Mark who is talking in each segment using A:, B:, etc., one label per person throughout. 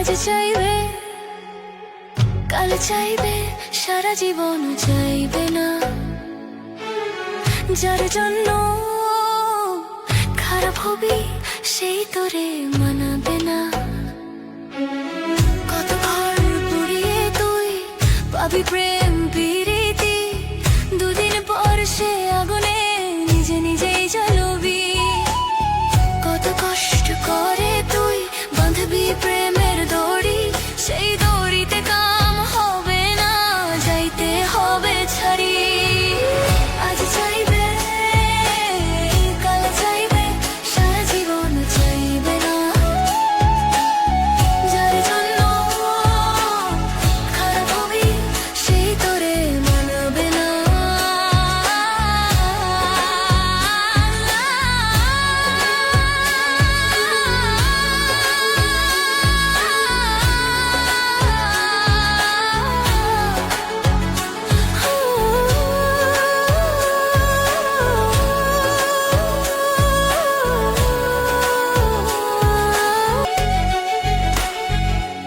A: আজ চাইবে কাল চাইবে সারা জীবন চাইবে না, যার জন্য খারাপ হবি সেই তোরে মানাবে না। কত ঘর পুড়িয়ে তুই পাবি প্রেম প্রীতি, দুদিন পর সে আগুনে নিজে নিজেই জ্বলবি। কত কষ্ট করে তুই বাঁধবি প্রেমের দড়ি, সেই দড়িতে কাম হবে না, যাইতে হবে ছাড়ি। আজ চাইবে কাল চাইবে সারা জীবন চাইবে না, যার জন্য খারাপ হবি সেই তোরে মানবে না।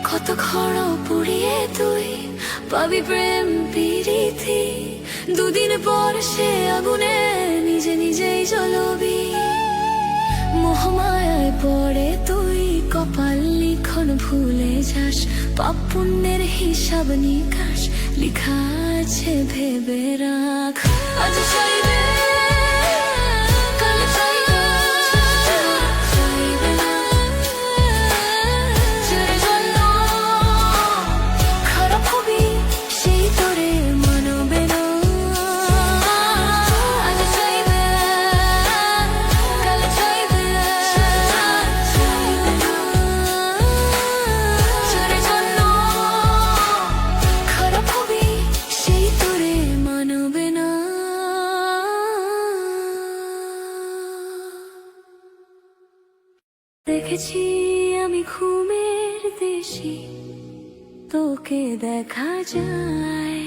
A: কত খড় পুড়িয়ে তুই পাবি প্রেম প্রীতি, দুদিন পর সে আগুনে নিজে নিজেই জ্বলবি। মোহমায়ায় পড়ে তুই কপাল লিখন ভুলে যাস, পাপ পুণ্যের হিসাব নিকাশ লিখা আছে ভেবে রাখ। আজ চাইবে কাল চাইবে চাইবে না, যার জন্য খারাপ হবি সেই তোরে মানবে না। আজ চাইবে কাল চাইবে চাইবে না, যার জন্য খারাপ হবি সেই তোরে মানবে না। দেখেছি আমি ঘুমের দেশে তোকে দেখা যায়,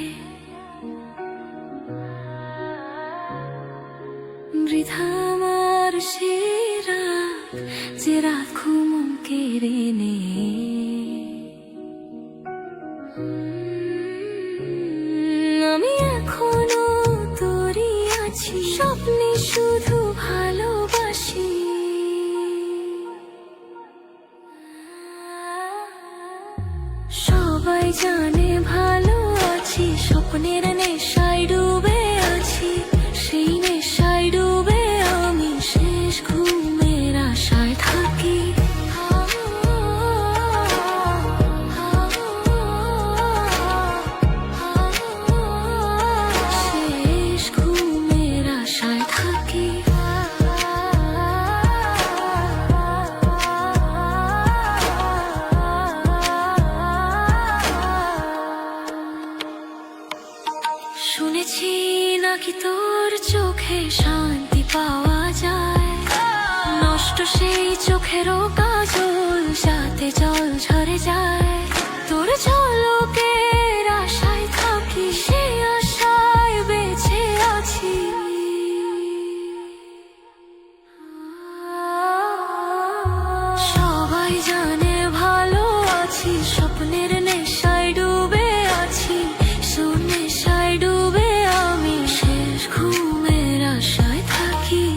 A: বৃথা আমার সে রাত যে রাত ঘুম কেড়ে নে। আমি এখনো তোরই আছি, স্বপ্নে শুধু ভালোবাসি। সবাই জানে ভালো আছি, স্বপ্নের নেশায় ডুবে আছি, সেই নেশায় ডুবে আমি শেষ ঘুমের আশায় থাকি। শেষ ঘুমের আশায় থাকি। শুনেছি নাকি তোর চোখে শান্তি পাওয়া যায়, নষ্ট সেই চোখেরও কাজল সাথে জল ঝরে যায়। তোর ঝলকের আশায় থাকি, সে আশায় বেঁচে আছি। সবাই জানে ভালো আছি, স্বপ্নের নেশায় ডুবে আছি, নেশায় ডুবে আমি শেষ ঘুমের আশায় থাকি।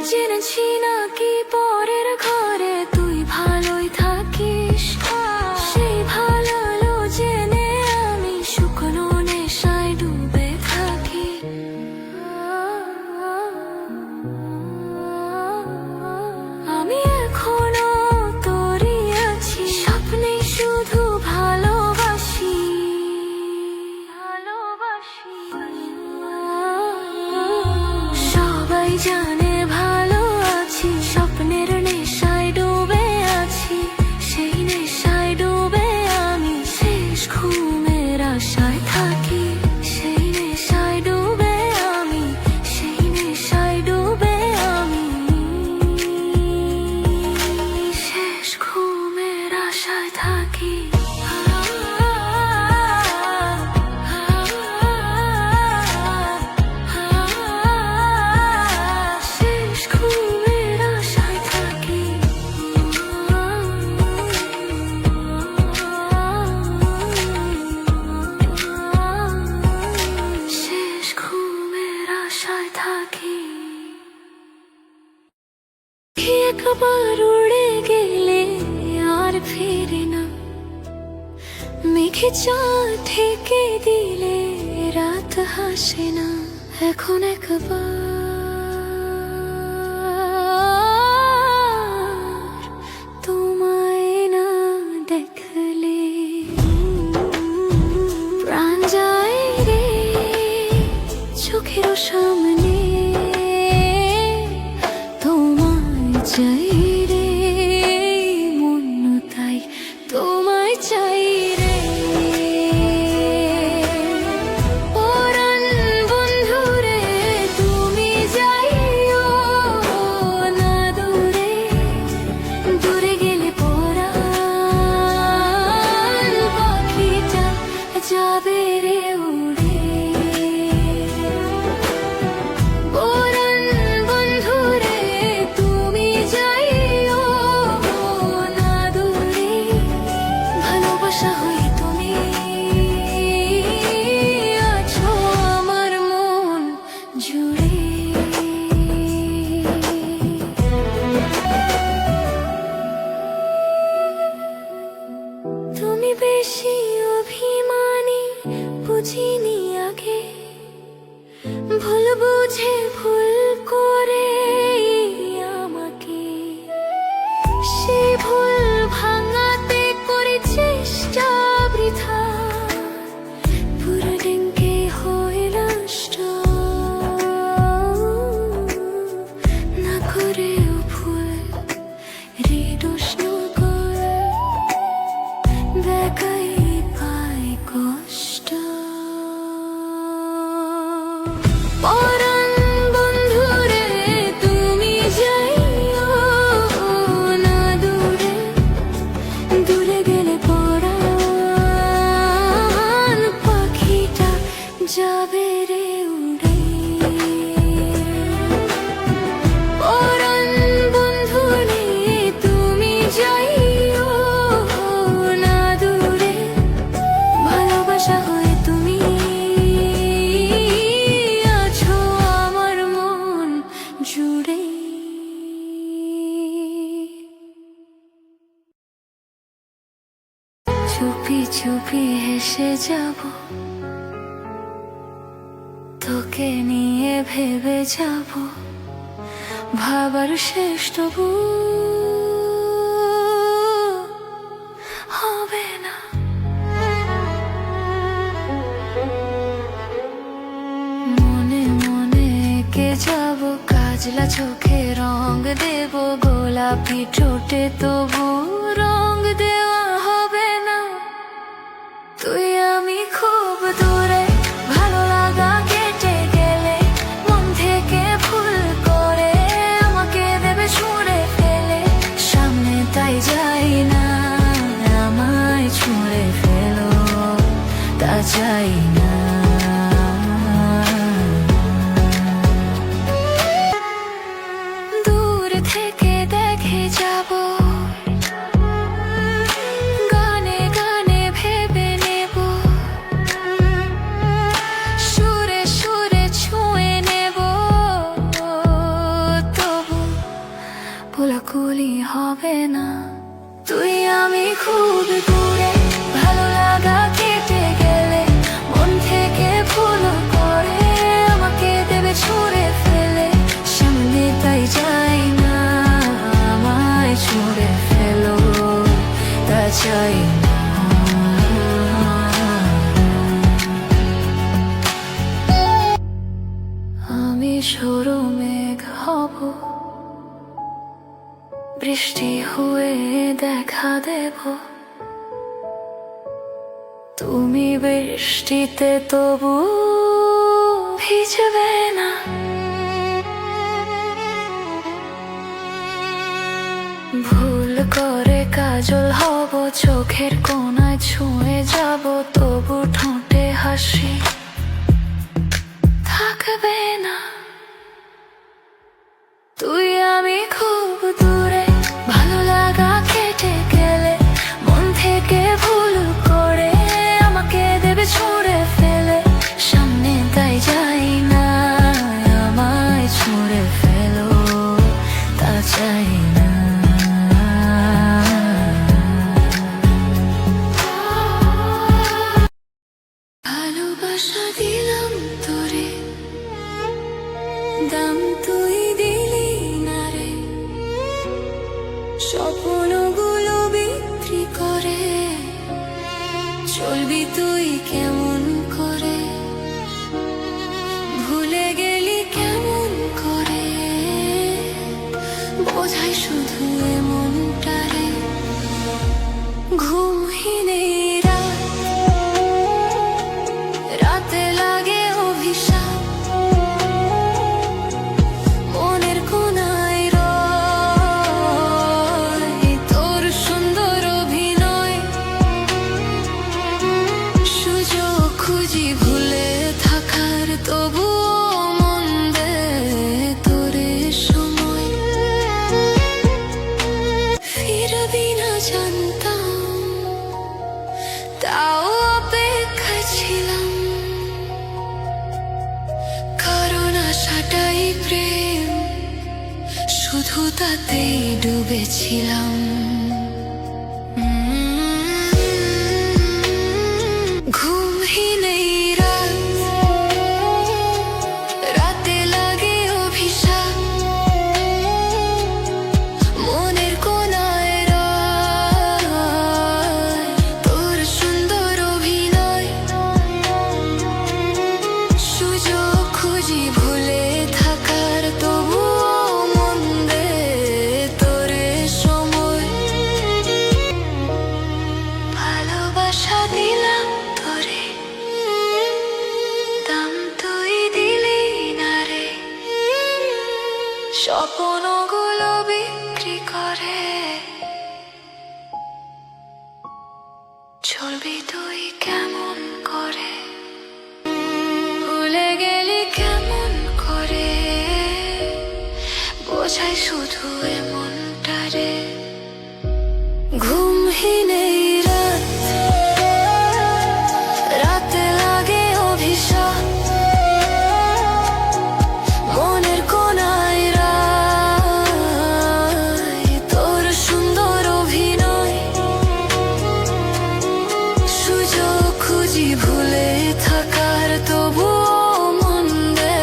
A: জেনেছি নাকি পরের ঘরে তুই ভালোই থাকিস, সেই ভালো জেনে আমি শুকনো নেশায় ডুবে থাকি। আমি এখনো তোরই আছি, স্বপ্নে শুধু ভালোবাসি ভালোবাসি। সবাই জানে ভালো আছি, স্বপ্নের নেশায় একবার উড়ে গেলে আর ফিরে না, মেঘে চাঁদ ঢেকে দিলে রাত হাসে না। এখন একবার তোমায় না দেখলে প্রাণ যায় রে চোখের সামনে, তোমায় চাই রে মন তাই তোমায় চাই রে। পরাণ বন্ধু রে তুমি যাইও না দূরে, দূরে গেলে পরাণ পাখিটা যাবে রে উড়ে। পরাণ বন্ধু রে তুমি যাইও না দূরে, ভালোবাসা হয়ে তুমি আছো আমার মন জুড়ে। তুমি বেশি অভিমানী বুঝিনি আগে, ভুল বুঝে ভুল করে আমাকে, সে ভুল ভাঙাতে করে চেষ্টা বৃথা, পুরো ডেঙ্কে হয়ে নষ্ট না করেও ভুল হৃদোষ্ণ করে দেখাই পায় কষ্ট। পরাণ বন্ধু রে তুমি যাইও না দূরে, দূরে গেলে পরাণ পাখিটা যাবে রে উড়ে। পরাণ বন্ধু রে তুমি যাইও না দূরে, ভালোবাসা হয়ে তুমি আছো আমার মন জুড়ে। চুপি চুপি হেসে যাব, তোকে নিয়ে ভেবে যাব, ভাবার শেষ তবু হবে না। মনে মনে এঁকে যাব, কাজলা চোখে রং দেব, গোলাপি ঠোঁটে তবু রং দেওয়া হবে না। তুই আমি খুব দূরে, ভালো লাগা কেটে গেলে মন থেকে ভুল করে আমাকে দেবে ছুঁড়ে ফেলে, সামনে তাই যাই না, আমায় ছুঁড়ে ফেলো তা চাই না। দূর থেকে দেখে যাব, গানে গানে ভেবে নেব, সুরে সুরে ছুঁয়ে নেব, তবু কোলাকুলি হবে না। তুই আমি খুব দূরে, ভালো লাগা কেটে গেলে মন থেকে ভুল করে আমাকে দেবে ছুঁড়ে ফেলে, সামনে তাই যাই না, আমায় ছুঁড়ে ফেলো তা চাই না। আমি সরু মেঘ হব, বৃষ্টি হয়ে দেখা দেব, তুমি বৃষ্টিতে তবু ভিজবে না। ভুল করে কাজল হব, চোখের কোণায় ছুঁয়ে যাব, তবু ঠোঁটে হাসি থাকবে না। তুই আমি খুব দূরে, ভালো লাগা কেটে গেলে মন থেকে ভুল করে আমাকে দেবে ছুঁড়ে ফেলে, সামনে তাই যাই না, আমায় ছুঁড়ে ফেলো তা চাই না। স্বপ্নগুলো বিক্রি করে চলবি তুই কেমন করে, ভুলে গেলি কেমন করে, বোঝাই শুধু এমনটারে। ঘুমহীন এই রাত, রাতে লাগে অভিশাপ, মনের কোনায় রয় তোর সুন্দর অভিনয়। সুযোগ খুঁজি ভুলে থাকার, তবুও মন দে তোরে সময়। ফিরবি না জানতাম, তাও অপেক্ষায় ছিলাম, কারণ আশাটাই প্রেম, শুধু তাতেই ডুবেছিলাম। ঘুমহীন এই রাত, রাতে লাগে অভিশাপ, মনের কোনায় রয় তোর সুন্দর অভিনয়। সুযোগ খুঁজি ভুলে থাকার, তবুও মন দে তোরে সময়। ভালোবাসা দিলাম তোরে, দাম তুই দিলি না রে, স্বপ্নগুলো বিক্রি করে চলবি তুই কেমন করে, ভুলে গেলি কেমন করে, বোঝাই শুধু এমনটারে। ঘুমহীন এই রাত, রাতে লাগে অভিশাপ, মনের কোনায় রয় তোর সুন্দর অভিনয়। সুযোগ খুঁজি ভুলে থাকার, তবুও মন দে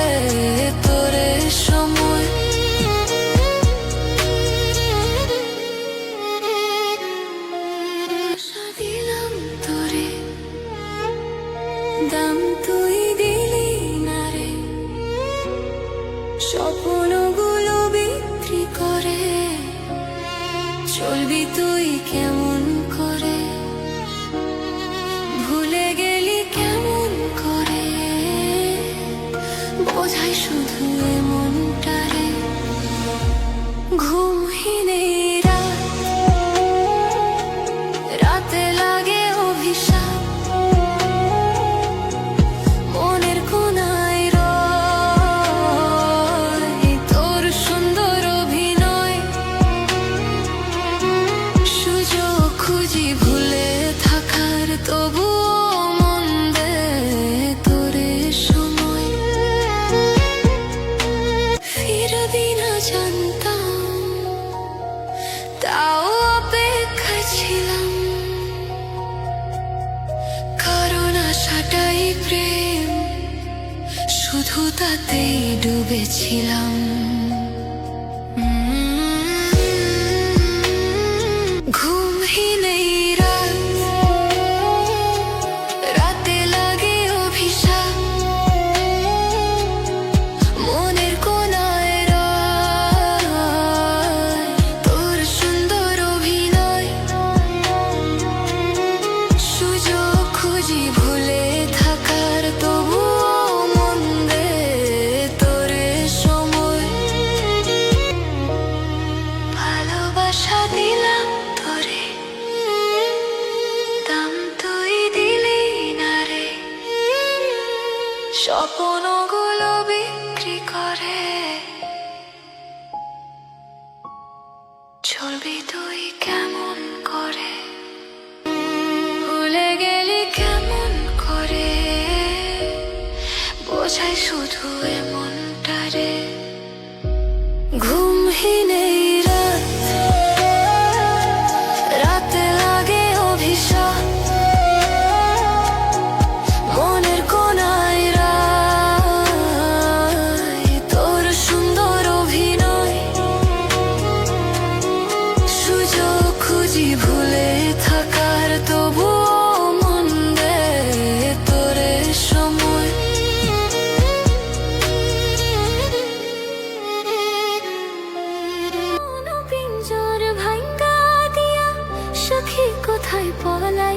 A: তোরে সময়। আশা দিলাম তোরে, দাম তুই দিলি না রে, স্বপ্নগুলো বিক্রি করে চলবি তুই কেমন করে, ভুলে গেলি কেমন করে, বোঝাই শুধু এমনটারে। ঘুমহীন এই রাত, রাতে লাগে অভিশাপ, মনের কোনায় রয় তোর সুন্দর অভিনয়। সুযোগ খুঁজি ভুলে থাকার, তবুও মন দে তোরে সময়। ফিরবি না জানতাম, তাও অপেক্ষায় ছিলাম, কারণ আশাটাই প্রেম, শুধু তাতেই ডুবেছিলাম। ঘুমহীন এই রাত, রাতে লাগে অভিশাপ, মনের কোনায় রয় তোর সুন্দর অভিনয়। সুযোগ খুঁজি ভুলে থাকার, তবুও মন দে তোরে সময়। ভালোবাসা দিলাম তোরে, দাম তুই দিলি না রে, স্বপ্নগুলো বিক্রি করে চলবি তুই কেমন করে, ভুলে গেলি কেমন করে, বোঝাই শুধু এমনটারে। ঘুমহীন এই রাত, রাতে লাগে অভিশাপ, মনের কোনায় রয় তোর সুন্দর অভিনয়।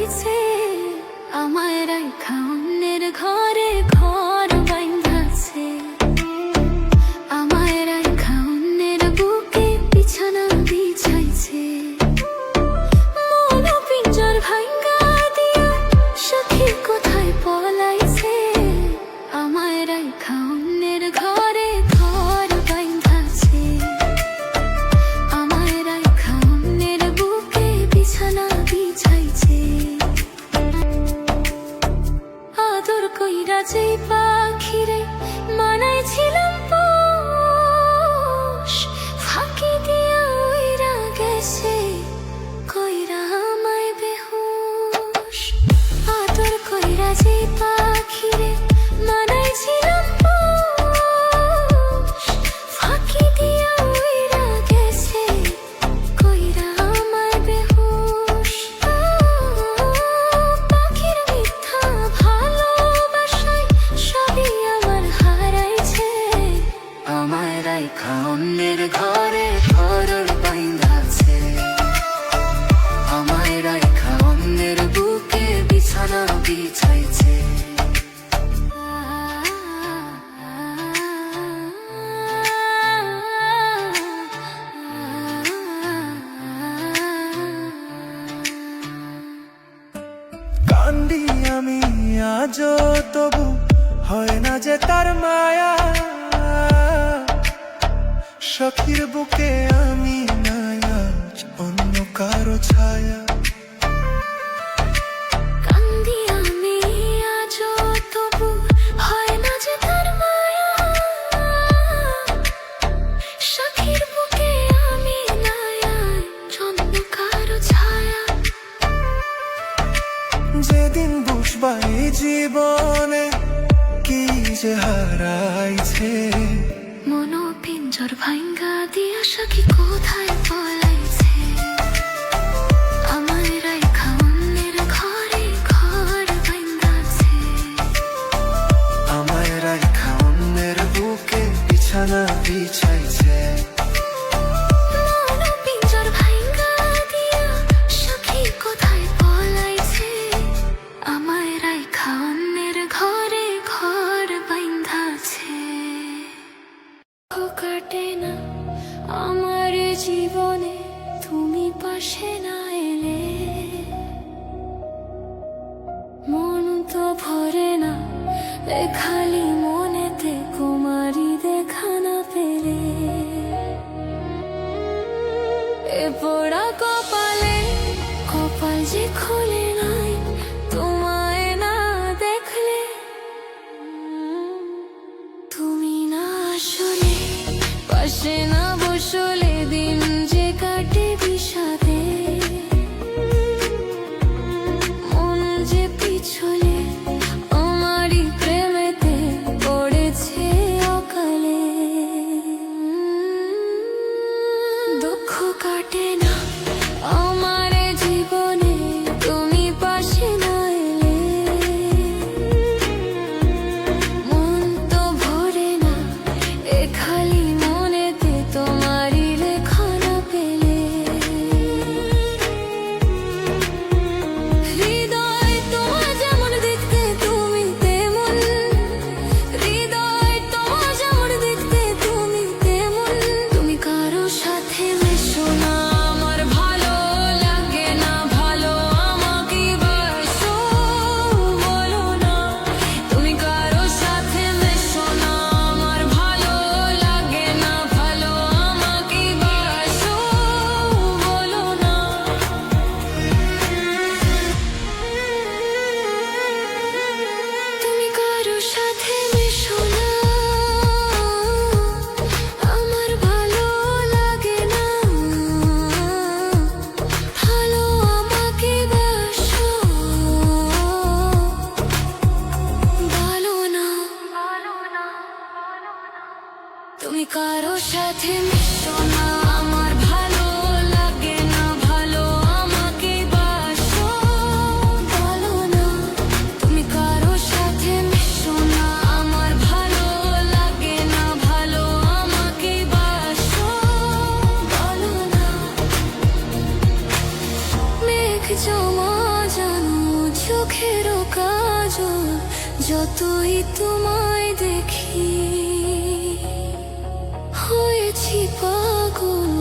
A: পলাইছে আমায় রাইখা অন্যের ঘরে ঘর বাইন্ধাছে আমায় রাইখা অন্যের বুকে বিছানা বিছাইছে মন পিঞ্জর ভাঙ্গা দিয়া সখী কোথায় পলাইছে আমায় রাইখা অন্যের ঘরে ঘর বাইন্ধাছে আমায় রাইখা অন্যের বুকে বিছানা বিছাইছে আদর কইরা যেই পাখিরে মানাইছিলাম পোষ ফাঁকি দিয়া উইরা গেছে কইরা আমায় বেহুশ আদর কইরা যেই পাখিরে মানাইছিলাম পোষ ফাঁকি দিয়া উইরা গেছে কইরা আমায় বেহুশ পাখির মিথ্যা ভালোবাসায় সবই আমার হারাইছে আমায় রাইখা অন্যের ঘরে ঘর বাইন্ধাছে আমায় রাইখা অন্যের বুকে বিছানা বিছাইছে
B: কান্দি আমি আজও তবু হয় না যে তার মায়া সখীর বুকে আমি নায়া অন্য কারো ছায়া
A: কান্দি আমি আজও তবু হয় না যে তার মায়া সখীর বুকে আমি নায়া জন্ম কারো ছায়া
B: যেদিন বুঝবা এই জীবনে কি যে হারাইছে
A: মন পিঞ্জর ভাঙ্গা দিয়া সখী কোথায় পলাইছে আমায় রাইখা অন্যের ঘরে ঘর বাইন্ধাছে
B: আমায় রাইখা অন্যের বুকে বিছানা বিছাইছে
A: মন পিঞ্জর ভাঙ্গা দিয়া সখী কোথায় পলাইছে আমায় রাইখা অন্যের ঘরে ঘর বাইন্ধাছে কাটে না আমার জীবনে তুমি পাশে না এলে মন তো ভরে না খালি মনেতে কুমারী দেখা না পেলে এ পোড়া কপালে কপাল যে খোলে নাই তোমায় না দেখলে তুমি না আসলে পাশে না বসলে দিন যে কাটে বিষাদে মন যে পিছলে আমারই প্রেমেতে পড়েছে অকালে দুঃখ কাটে না আমার জীবনে তুমি পাশে না এলে মন তো ভরে না এ খালি মনেতে তোমারই লেখা না পেলে হৃদয় তোমার যেমন দেখতে তুমি তেমন হৃদয় তোমার যেমন দেখতে তুমি তেমন তুমি কারো সাথে মেশো না আমার ভালো লাগে না ভালো আমাকে বাসো বলো না তুমি কারো সাথে মেশো না আমার ভালো লাগে না ভালো আমাকে বাসো বলো না তুমি কারো সাথে মেশো না আমার ভালো লাগে না ভালো আমাকে বাসো বলো না তুমি কারো সাথে মিশো না আমার ভালো লাগে না ভালো আমাকে বাসো বলো না তুমি কারো সাথে মিশো না আমার ভালো লাগে না ভালো আমাকে বাসো বলো না মেঘ জমা জানো কাজল যতই তোমায় দেখি হয়েছি পাগল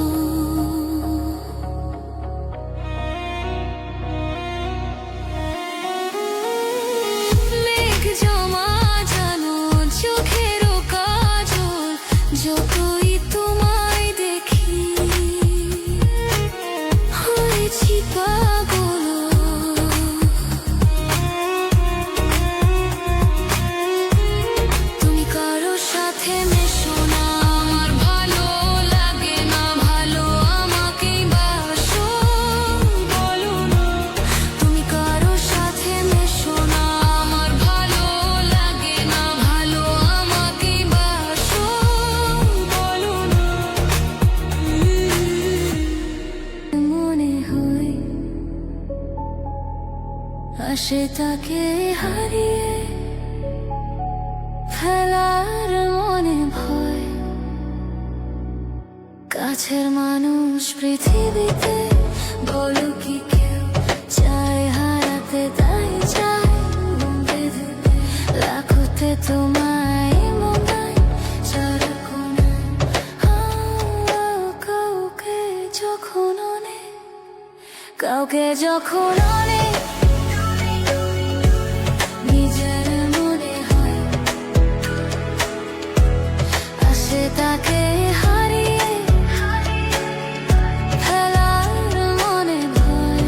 A: মেঘ জমা জানো চোখেরও কাজল যতই তোমায় দেখি হয়েছি পাগল তুমি কারো সাথে মেশো না আমার ভালো লাগে না ভালো আমাকেই বাসো বলো না তুমি কারো সাথে মেশো না আমার ভালো লাগে না ভালো আমাকেই বাসো বলো না মনে হয় আসে তাকে হারিয়ে ফেলার মনে ভয় কাছের মানুষ পৃথিবীতে বলো কি কেউ চায় হারাতে তাই চায় মন বেঁধে লাখোতে তোমায় মনায় চারা কোনায় কাউকে যখন অনেক কাউকে যখন অনেক নিজের মনে হয় আসে তাকে হারিয়ে ফেলার মনে ভয়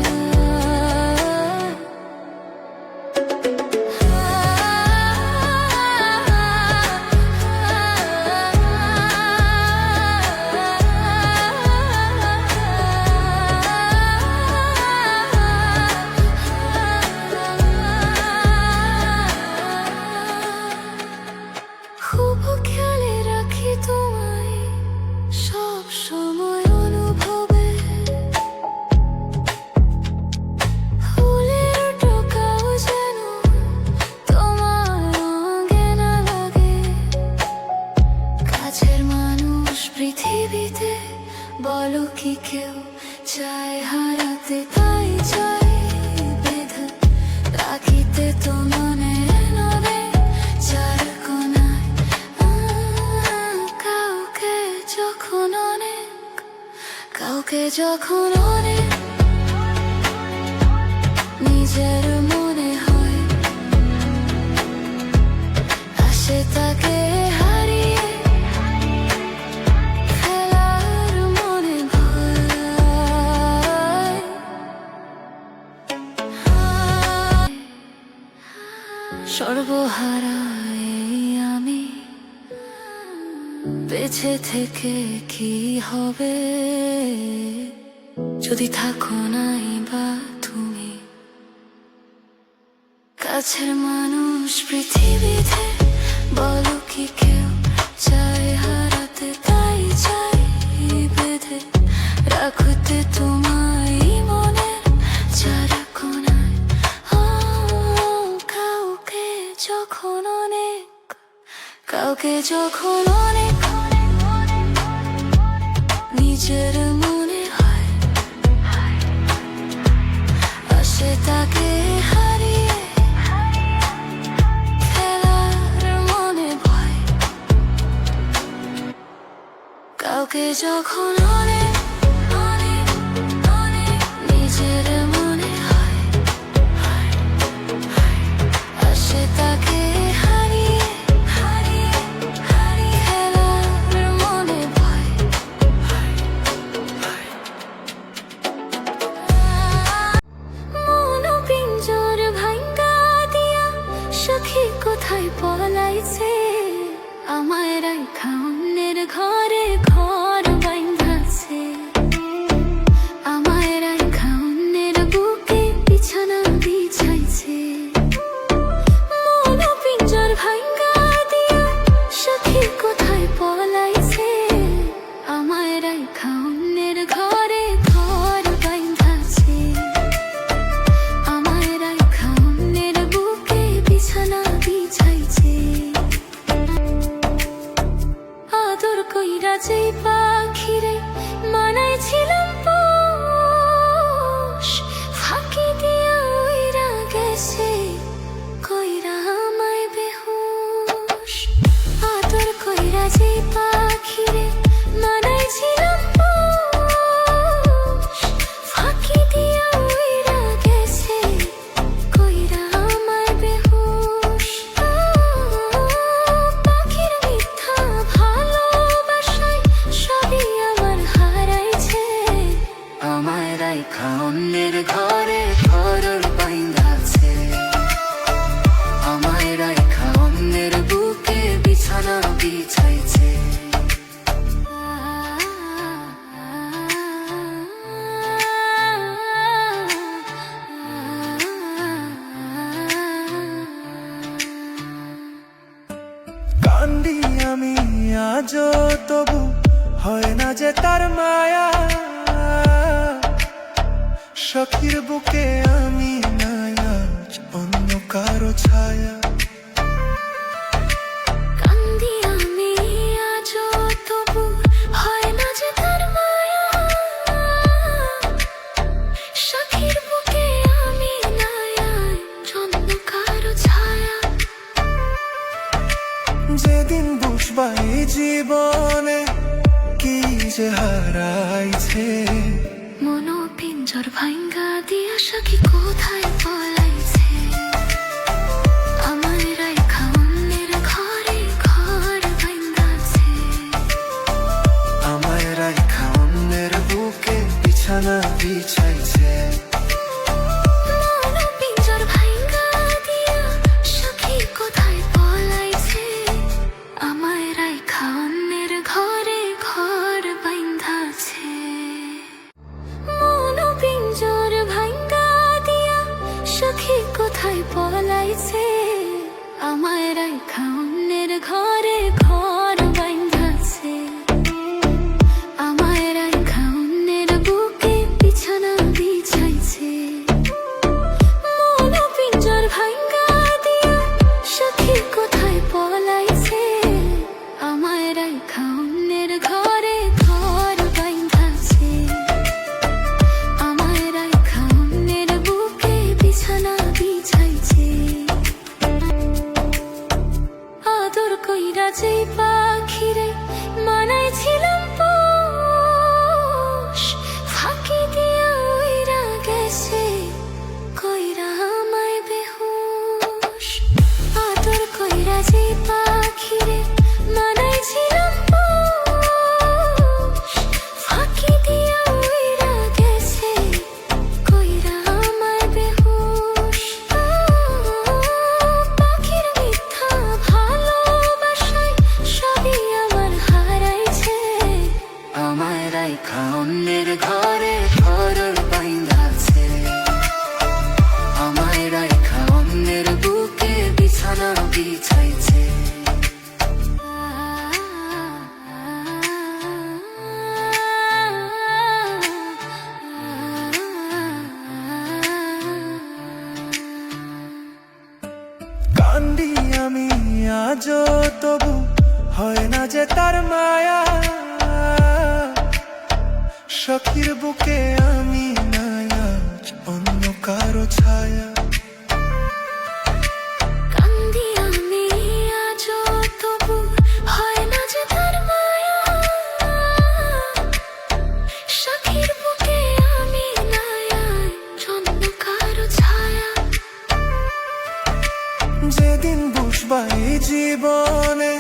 A: খুব খেয়ালে রাখি তোমায় সব সময় অনুভবে ফুলের টোকাও যেন তোমার রঙে না লাগে কাছের মানুষ পৃথিবীতে বলো কি কেউ চায় হারাতে তাই চাই বেঁধে রাখিতে তো মনে নবে চার কোনায় কাউকে যখন অনেক কাউকে যখন অনেক নিজের মনে হয় আসে তাকে হারিয়ে ফেলার মনে ভয় সর্বহারা এই আমি বেঁচে থেকে কি হবে যদি থাকো নাই বা তুমি কাছের মানুষ পৃথিবীতে বলো কি কেউ চায় হারাতে তাই চাই বেঁধে রাখতে তোমায় মনের চারা কোনায় কাউকে যখন অনেক কাউকে যখন অনেক নিজের মনে হয় আসে তাকে হারিয়ে ফেলার মনে ভয় কাউকে যখন অনেক অনেক অনেক নিজের মনে হয় আসে তাকে হারিয়ে হারিয়ে হারিয়ে ফেলার মনে ভয় মন পিঞ্জর ভাঙ্গা দিয়া সখী কোথায় পলাইছে আমায় রাইখা অন্যের ঘরে ঘর বাইন্ধাছে
B: সখীর বুকে আমি নাই আজ অন্য কারো ছায়া।
A: কান্দি আমি আজও, তবু হয় না যে তার মায়া। সখীর বুকে আমি নাই আজ অন্য কারো ছায়া।
B: যেদিন বুঝবা এই জীবনে কি যে হারাইছে,
A: মনো পিঞ্জর ভাঙ্গা দিয়া সখী কোথায় পলাইছে। আমার রাইখা অন্যের ঘরে ঘর ভাঙ্গাছে।
B: আমায় রাইখা অন্যের বুকে বিছানা বিছাইছে।
A: মনো পিঞ্জর ভাঙ্গা দিয়া সখী কোথায় পলাইছে। আমার রাইখা অন্যের ঘরে ঘর ভাঙ্গাছে। মনো পিঞ্জর ভাঙ্গা দিয়া সখী কোথায় পলাইছে। আমায় রাইখা অন্যের ঘরে ঘর ভাঙ্গাছে। আমায় রাইখা অন্যের বুকে বিছানা বিছাইছে। মনো পিঞ্জর ভাঙ্গা দিয়া সখী কোথায় পলাইছে। আমায় রাইখা অন্যের ঘরে ঘর ভাঙ্গাছে। আমায় রাইখা অন্যের বুকে বিছানা বিছাইছে। আদর কইরা যেই পাখিরে মানাইছিলাম পোষ, ফাঁকি দিয়া উইরা গেছে কইরা আমায় বেহুশ। আদর কইরা যেই পাখিরে মানাইছিলাম পোষ, ফাঁকি দিয়া উইরা গেছে কইরা আমায় বেহুশ। পাখির মিথ্যা ভালোবাসায় সবই আমার হারাইছে। আমায় রাইখা অন্যের ঘরে ঘর বাইন্ধাছে। আমায় রাইখা অন্যের বুকে বিছানা বিছাইছে।
B: কান্দি আমি আজও, তবু হয় না যে তার মায়া। সখীর বুকে আমি নাই আজ অন্য কারো ছায়া।
A: কান্দি আমি আজও, তবু হয় না যে তার মায়া। সখীর বুকে আমি নাই আজ অন্য কারো ছায়া।
B: যেদিন বুঝবা এই জীবনে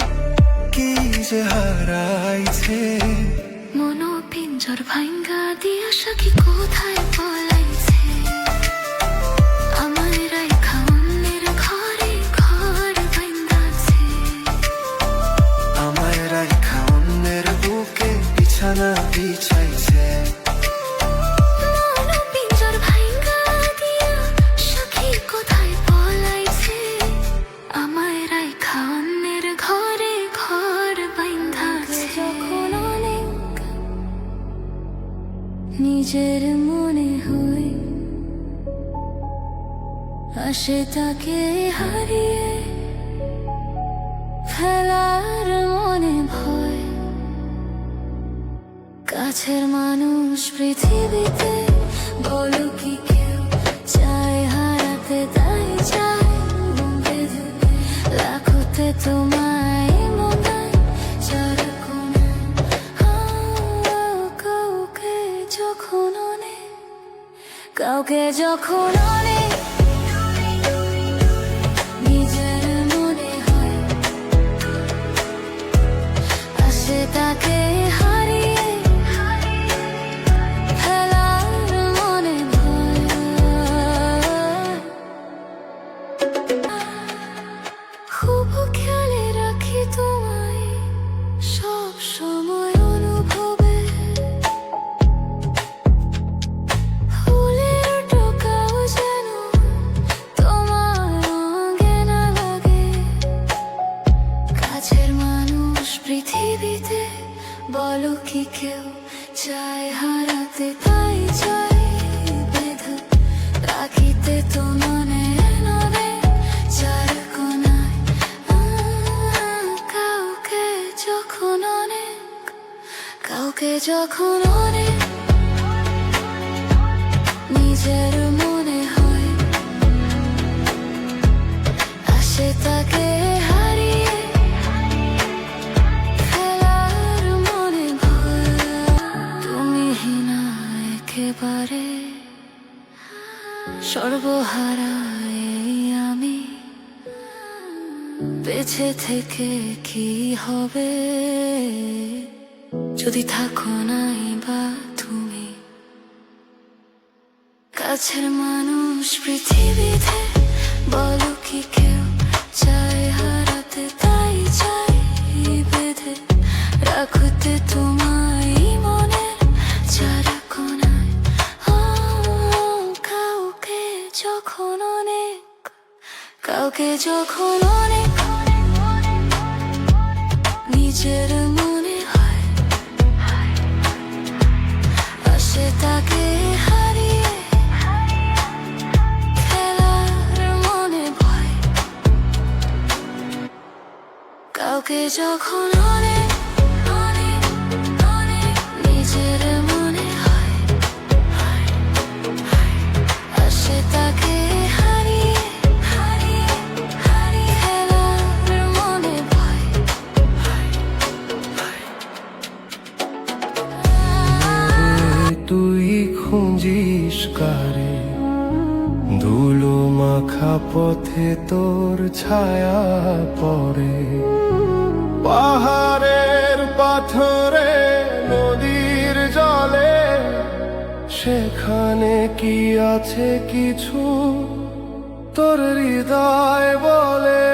B: কি যে হারাইছে,
A: মনো পিঞ্জর ভাঙ্গা দিয়া সখী কোথায় পলাইছে। আমায় রাইখা অন্যের ঘরে ঘর ভাঙ্গাছে।
B: আমায় রাইখা অন্যের বুকে বিছানা বিছাইছে।
A: মনো পিঞ্জর ভাঙ্গা দিয়া সখী কোথায় পলাইছে। আমায় রাইখা অন্যের ঘরে ঘর ভাঙ্গাছে। যখন অনেক নিজের মনে হয়, আসে তাকে হারিয়ে ফেলার মনে ভয়। কাছের মানুষ পৃথিবীতে বলো কি কেউ চায় হারাতে, তাই চায় বেঁধে লাখোতে তোমায় মনায়। যারা কোনো কাউকে যখন অনেক, কাউকে যখন অনেক নিজের মনে হয়, আসে তাকে হারিয়ে ফেলার মনে ভয়। খুব খেয়ালে রাখি তোমায় সব সময় অনুভবে। ফুলের টোকাও যেন তোমার অঙ্গে না লাগে। কাছের মানুষ পৃথিবীতে বলো কি কেউ চায় হারাতে, তাই চায় বেঁধে হারাতে তো মনে নবে চার কোনায় কাউকে যখন অনেক, কাউকে যখন অনেক নিজের মনে হয়, আসে তাকে হারিয়ে ফেলার মনে ভয়। তুমি হীনা একেবারে সর্বহারা এই আমি, বেঁচে থেকে কি হবে যদি থাকো নাই বা তুমি। কাছের মানুষ পৃথিবীতে বলো কি কেউ চায় হারাতে, তাই চাই বেঁধে রাখতে তোমায় মনের চার কোনায়। কাউকে যখন অনেক, কাউকে যখন অনেক নিজের মনে হয়, আসে তাকে হারিয়ে ফেলার মনে ভয়। কাউকে যখন অনেক অনেক অনেক নিজের মনে হয়, আসে তাকে হারিয়ে হারিয়ে হারিয়ে ফেলার মনে ভয়।
B: তুই খুঁজিস কারে ধুলো মাখা পথে তোর ছায়া পড়ে, পাহাড়ের পাথরে নদীর জলে, সেখানে কি আছে কিছু তোর হৃদয় বলে।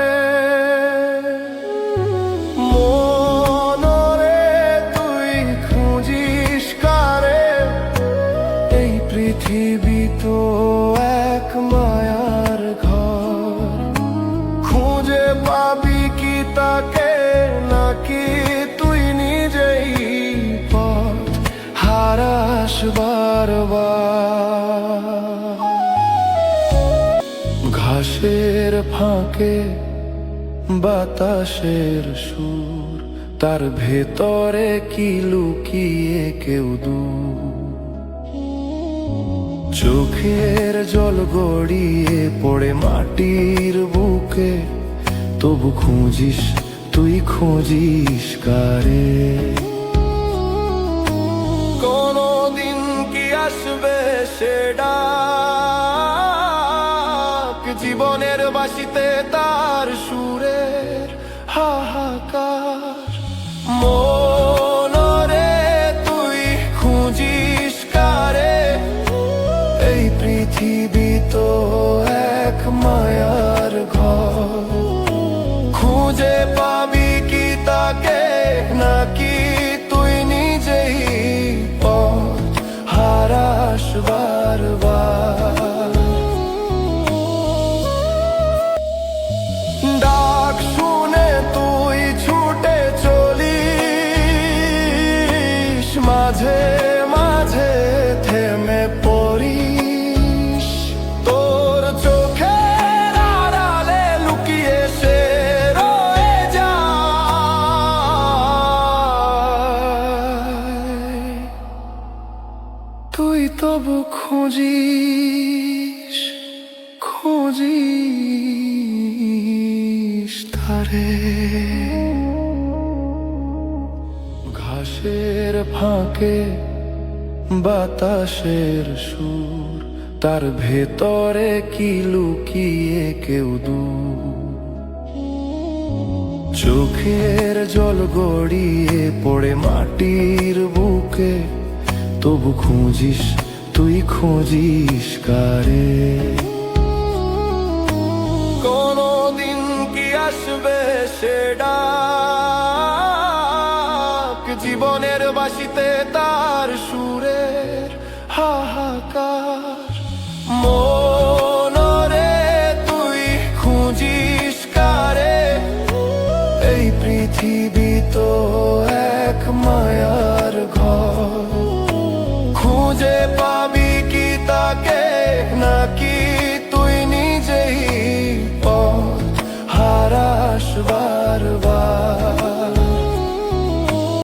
B: মনরে তুই খুঁজিস কারে, এই পৃথিবী তো এক মায়ার ঘর, খুঁজে পাবি কি তাকে নাকি তুই নিজেই পথ হারাস বারবার। ঘাসের ফাঁকে বাতাসের সুর, তার ভেতরে কি লুকিয়ে কেউ দূর। চোখের জল গড়িয়ে পড়ে মাটির বুকে, তবু খুঁজিস তুই খুঁজিস কারে। কোনদিন কি আসবে সে ডাক, জীবনের বাঁশিতে তার সুরের হাহাকার। মনরে তুই খুঁজিস কারে, এই পৃথিবী তো এক মায়ার ঘর, খুঁজে পাবি কি তাকে নাকি তুই নিজেই পথ হারাস বারবার। ডাক শুনে তুই ছুটে চলিস, মাঝে মাঝে থেমে পড়িস, তোর চোখের আড়ালে লুকিয়ে সে রয়ে যায়। তুই তবু খুঁজিস খুঁজিস তারে। ঘাসের ফাঁকে বাতাসের সুর, তার ভেতরে কি লুকিয়ে কেউ দূর। চোখের জল গড়িয়ে পড়ে মাটির বুকে, তবু খুঁজিস তুই খুঁজিস কারে। কোনদিন কি আসবে সে ডাক, জীবনের বাঁশিতে তার সুরের হাহাকার। মনরে তুই খুঁজিস কারে, এই পৃথিবী তো এক মায়ার ঘর, খুঁজে পাবি কি তাকে নাকি বারবার